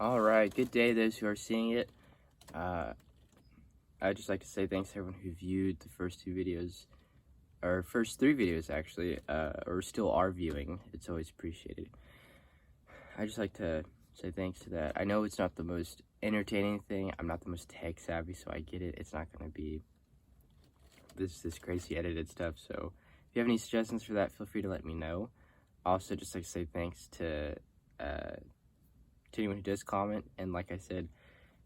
All right, good day, those who are seeing it. I'd just like to say thanks to everyone who viewed the first two videos, or first three videos actually, or still are viewing. It's always appreciated. I'd just like to say thanks to that. I know it's not the most entertaining thing. I'm not the most tech savvy, so I get it. It's not going to be this crazy edited stuff. So if you have any suggestions for that, feel free to let me know. Also, just like to say thanks to anyone who does comment, and like I said,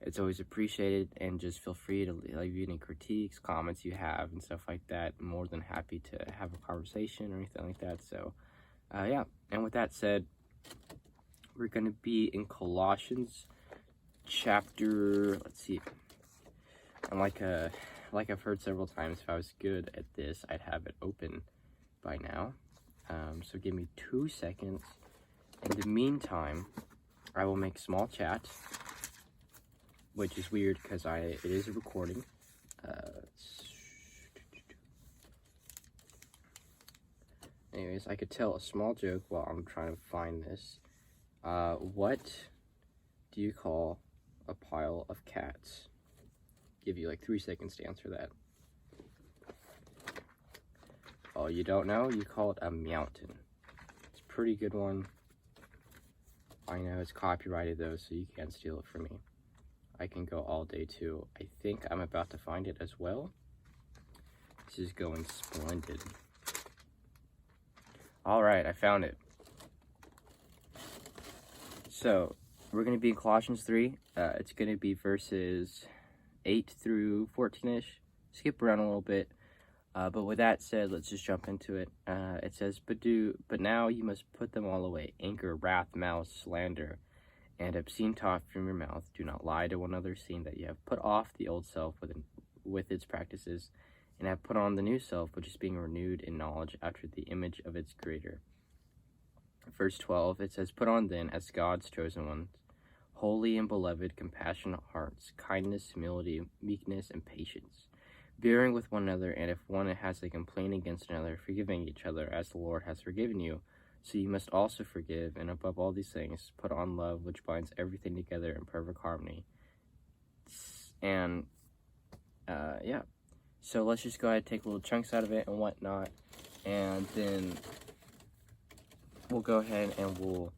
it's always appreciated, and just feel free to leave any critiques, comments you have, and stuff like that. I'm more than happy to have a conversation or anything like that. So, yeah. And with that said, we're going to be in Colossians chapter, let's see, and like I've heard several times, if I was good at this, I'd have it open by now. So give me 2 seconds. In the meantime, I will make small chat, which is weird because it is a recording. Anyways, I could tell a small joke while I'm trying to find this. What do you call a pile of cats? Give you like 3 seconds to answer that. Oh, you don't know? You call it a mountain. It's a pretty good one. I know it's copyrighted though, so you can't steal it from me. I can go all day too. I think I'm about to find it as well. This is going splendid. Alright, I found it. So, we're going to be in Colossians 3. It's going to be verses 8 through 14-ish. Skip around a little bit. But with that said, let's just jump into it. It says, But now you must put them all away. Anger, wrath, malice, slander, and obscene talk from your mouth. Do not lie to one another, seeing that you have put off the old self with its practices, and have put on the new self, which is being renewed in knowledge after the image of its creator. Verse 12, it says, Put on then, as God's chosen ones, holy and beloved, compassionate hearts, kindness, humility, meekness, and patience, bearing with one another, and if one has a complaint against another, forgiving each other as the Lord has forgiven you. So you must also forgive, and above all these things, put on love, which binds everything together in perfect harmony. And, yeah. So let's just go ahead and take little chunks out of it and whatnot, and then we'll go ahead and we'll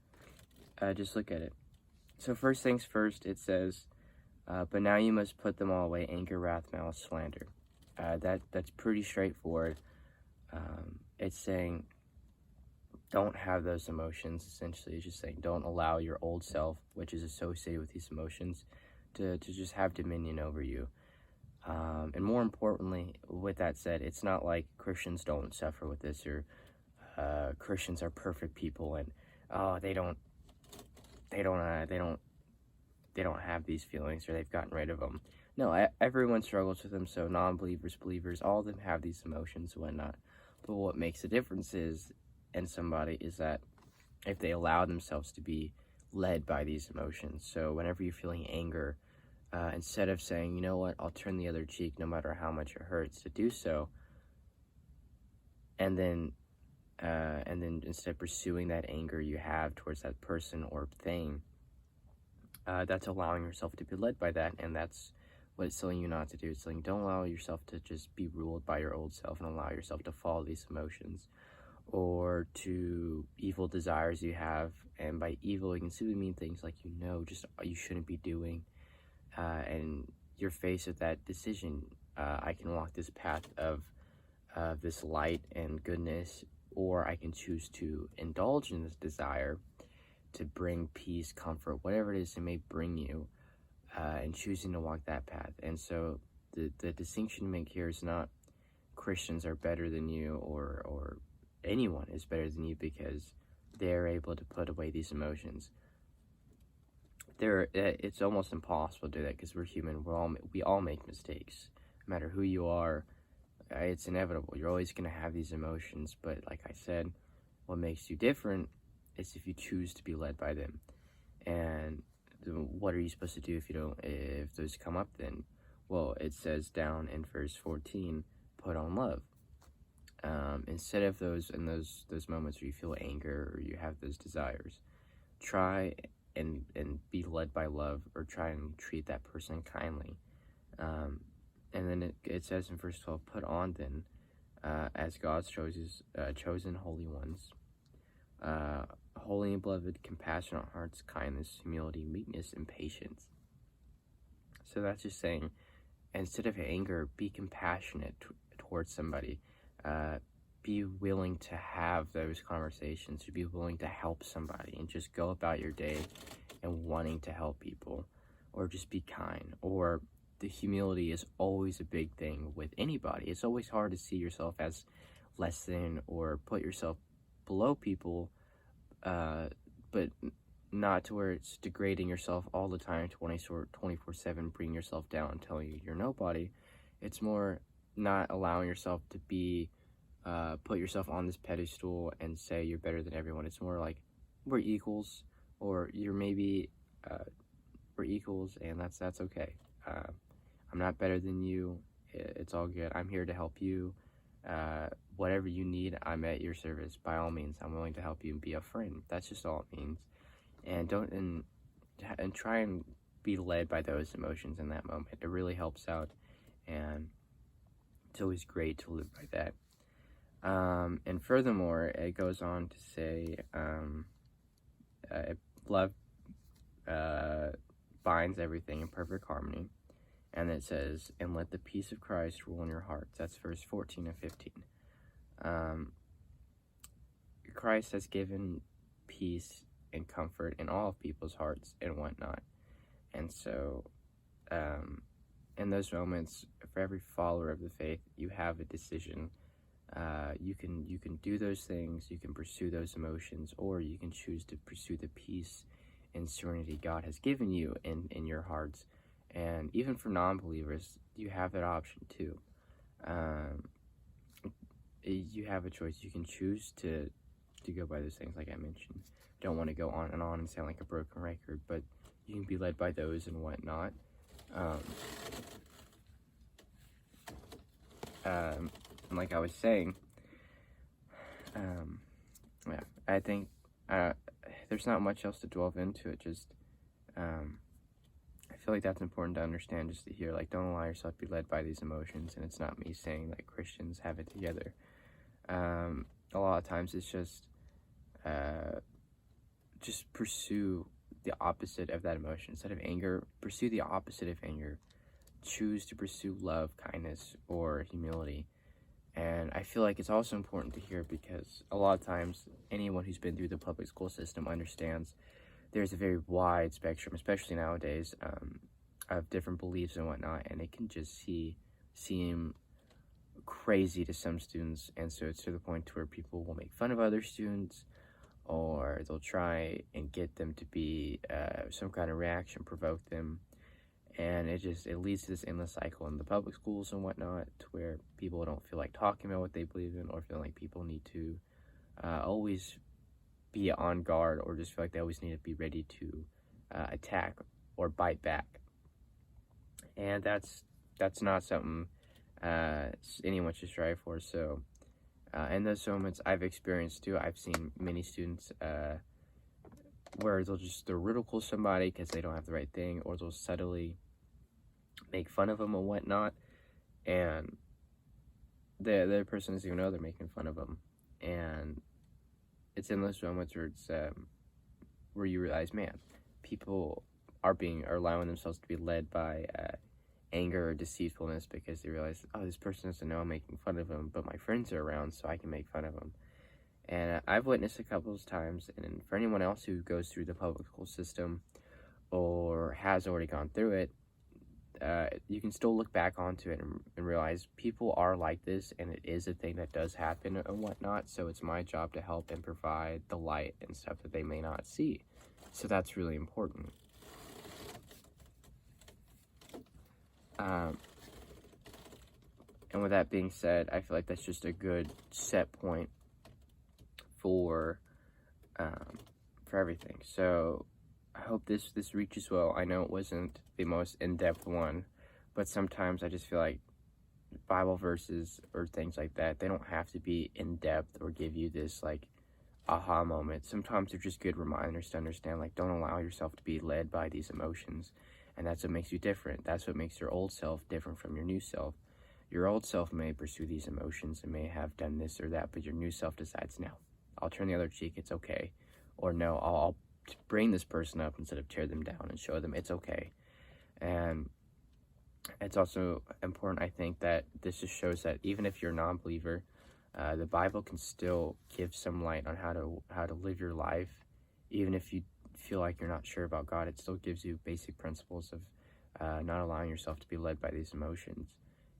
just look at it. So first things first, it says, but now you must put them all away, anger, wrath, malice, slander. That's pretty straightforward. It's saying don't have those emotions. Essentially, it's just saying don't allow your old self, which is associated with these emotions, to just have dominion over you. And more importantly, with that said, it's not like Christians don't suffer with this, or Christians are perfect people and they don't have these feelings, or they've gotten rid of them. No, everyone struggles with them. So non-believers, believers, all of them have these emotions and whatnot. But what makes a difference in somebody is that if they allow themselves to be led by these emotions. So whenever you're feeling anger, instead of saying, you know what, I'll turn the other cheek no matter how much it hurts to do so, and then instead of pursuing that anger you have towards that person or thing, that's allowing yourself to be led by that, and that's what it's telling you not to do. It's saying don't allow yourself to just be ruled by your old self and allow yourself to follow these emotions or to evil desires you have. And by evil, you can simply mean things like just you shouldn't be doing, and you're faced with that decision. I can walk this path of this light and goodness, or I can choose to indulge in this desire to bring peace, comfort, whatever it is it may bring you, and choosing to walk that path. And so the distinction to make here is not Christians are better than you, or anyone is better than you because they're able to put away these emotions. It's almost impossible to do that because we're human. We all make mistakes. No matter who you are, it's inevitable. You're always going to have these emotions. But like I said, what makes you different is if you choose to be led by them. And what are you supposed to do if those come up then? Well, it says down in verse 14, put on love. Instead of those moments where you feel anger or you have those desires, try and be led by love, or try and treat that person kindly. And then it says in verse 12, put on then, as God's chosen holy ones, holy and beloved, compassionate hearts, kindness, humility, meekness, and patience. So that's just saying, instead of anger, be compassionate towards somebody. Be willing to have those conversations, to be willing to help somebody, and just go about your day and wanting to help people, or just be kind. Or the humility is always a big thing with anybody. It's always hard to see yourself as less than or put yourself below people, but not to where it's degrading yourself all the time, 24/7, bringing yourself down, telling you you're nobody. It's more not allowing yourself to be put yourself on this pedestal and say you're better than everyone. It's more like we're equals, or you're maybe we're equals, and that's okay. I'm not better than you. It's all good. I'm here to help you. Whatever you need, I'm at your service. By all means, I'm willing to help you and be a friend. That's just all it means. And and try and be led by those emotions in that moment. It really helps out, and it's always great to live by that. And furthermore, it goes on to say, love binds everything in perfect harmony. And it says, and let the peace of Christ rule in your hearts. That's verse 14 and 15. Christ has given peace and comfort in all of people's hearts and whatnot. And so, in those moments, for every follower of the faith, you have a decision. You can do those things, you can pursue those emotions, or you can choose to pursue the peace and serenity God has given you in your hearts. And even for non-believers, you have that option too. You have a choice. You can choose to go by those things, like I mentioned. Don't want to go on and sound like a broken record, but you can be led by those and whatnot. And like I was saying, yeah, I think there's not much else to delve into it. Just I feel like that's important to understand, just to hear, like, don't allow yourself to be led by these emotions. And it's not me saying that Christians have it together. A lot of times it's just pursue the opposite of that emotion. Instead of anger, pursue the opposite of anger. Choose to pursue love, kindness, or humility. And I feel like it's also important to hear, because a lot of times anyone who's been through the public school system understands there's a very wide spectrum, especially nowadays, of different beliefs and whatnot, and it can just seem crazy to some students. And so it's to the point to where people will make fun of other students, or they'll try and get them to be some kind of reaction, provoke them. And it leads to this endless cycle in the public schools and whatnot, to where people don't feel like talking about what they believe in, or feel like people need to always be on guard, or just feel like they always need to be ready to attack or bite back. And that's not something anyone should strive for. So in those moments, I've experienced too. I've seen many students where they'll ridicule somebody because they don't have the right thing, or they'll subtly make fun of them and whatnot, and the other person doesn't even know they're making fun of them. And it's in those moments where it's where you realize, man, people are allowing themselves to be led by anger or deceitfulness, because they realize, oh, this person doesn't know I'm making fun of them, but my friends are around, so I can make fun of them. And I've witnessed a couple of times, and for anyone else who goes through the public school system or has already gone through it, you can still look back onto it and realize people are like this, and it is a thing that does happen and whatnot. So it's my job to help and provide the light and stuff that they may not see. So that's really important. And with that being said, I feel like that's just a good set point for everything. So I hope this reaches well. I know it wasn't the most in-depth one, but sometimes I just feel like Bible verses or things like that, they don't have to be in-depth or give you this like aha moments. Sometimes they're just good reminders to understand, like, don't allow yourself to be led by these emotions. And that's what makes you different. That's what makes your old self different from your new self. Your old self may pursue these emotions and may have done this or that, but your new self decides, no, I'll turn the other cheek, it's okay. Or no, I'll bring this person up instead of tear them down and show them it's okay. And it's also important, I think, that this just shows that even if you're a non-believer, the Bible can still give some light on how to live your life. Even if you feel like you're not sure about God, it still gives you basic principles of not allowing yourself to be led by these emotions.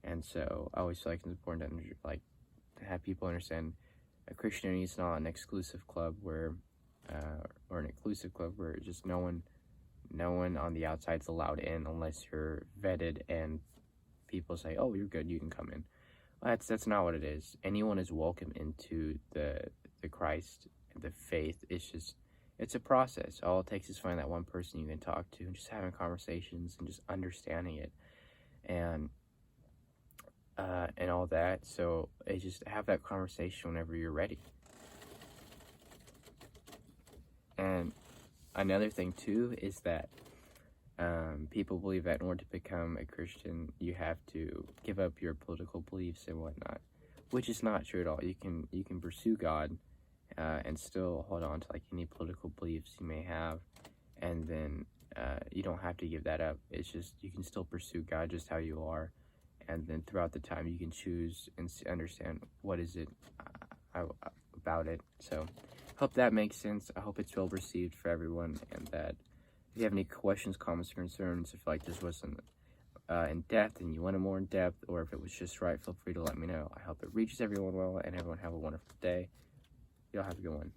And so I always feel like it's important to have people understand that Christianity is not an exclusive club where just no one on the outside is allowed in unless you're vetted and people say, oh, you're good, you can come in. That's not what it is. Anyone is welcome into the Christ, the faith. It's a process. All it takes is finding that one person you can talk to and just having conversations and just understanding it and all that. So just have that conversation whenever you're ready. And another thing too is that people believe that in order to become a Christian, you have to give up your political beliefs and whatnot, which is not true at all. You can pursue God and still hold on to like any political beliefs you may have, and then you don't have to give that up. It's just you can still pursue God just how you are, and then throughout the time you can choose and understand what is it about it. So hope that makes sense. I hope it's well received for everyone, and that if you have any questions, comments, or concerns, if like this wasn't in depth and you wanted more in depth, or if it was just right, feel free to let me know. I hope it reaches everyone well, and everyone have a wonderful day. Y'all have a good one.